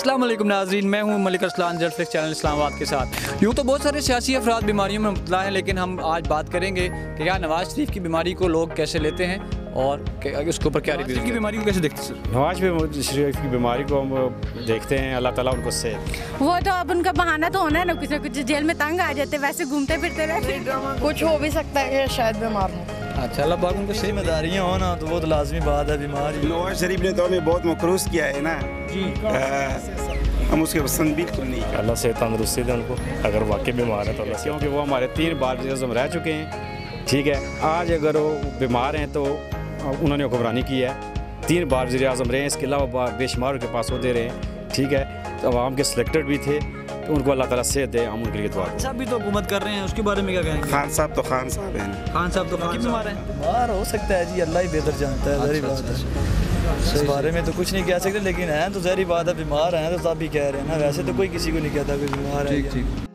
अस्सलाम वालेकुम नाज़रीन, मैं हूं मलिक अरसलान जलफ्लिक्स चैनल इस्लामाबाद के साथ। यूँ तो बहुत सारे सियासी अफराद बीमारियों में मुब्तला हैं, लेकिन हम आज बात करेंगे कि क्या नवाज़ शरीफ की बीमारी को लोग कैसे लेते हैं और उसके ऊपर क्या रिव्यू की बीमारी को कैसे देखते हैं। नवाज शरीफ की बीमारी को हम देखते हैं, अल्लाह ताला उनको सेहत। वो तो अब उनका बहाना तो होना है ना, कुछ जेल में तंग आ जाते, वैसे घूमते फिरते रहते। कुछ हो भी सकता है कि शायद बीमार हो। अच्छा, अल्लाह पाक उनको जिम्मेदारियाँ हो ना तो वो तो लाजमी बात है। बीमारी नवाज शरीफ ने तो हमें बहुत मकरूज किया है ना जी, हम उसके पसंद बिल्कुल नहीं। अल्लाह से तंदरुस्ती दे उनको, अगर वाकई बीमार है तो अल्लाह, क्योंकि वो हमारे 3 बार वज़ीर-ए-आज़म रह चुके हैं। ठीक है, आज अगर वो बीमार हैं तो उन्होंने हुक्मरानी की है, 3 बार वज़ीर-ए-आज़म रहे हैं, इसके अलावा बेशुमार उनके पास होते रहे। ठीक है, तो आवाम के सिलेक्टेड भी थे, तो उनको अल्लाह ताला सेहत दे, हम उनके लिए दुआ करें। सब भी तो हुकूमत कर रहे हैं, उसके बारे में क्या कहेंगे? खान साहब तो खान साहब हैं। खान साहब तो बीमार हैं। बीमार हो सकता है जी, अल्लाह ही बेहतर जानता है। ज़ाहिर बात है, इस बारे में तो कुछ नहीं कह सकते, लेकिन हैं तो ज़ाहिर बात है बीमार हैं तो सब भी कह रहे हैं ना, वैसे तो कोई किसी को नहीं कहता कि बीमार है।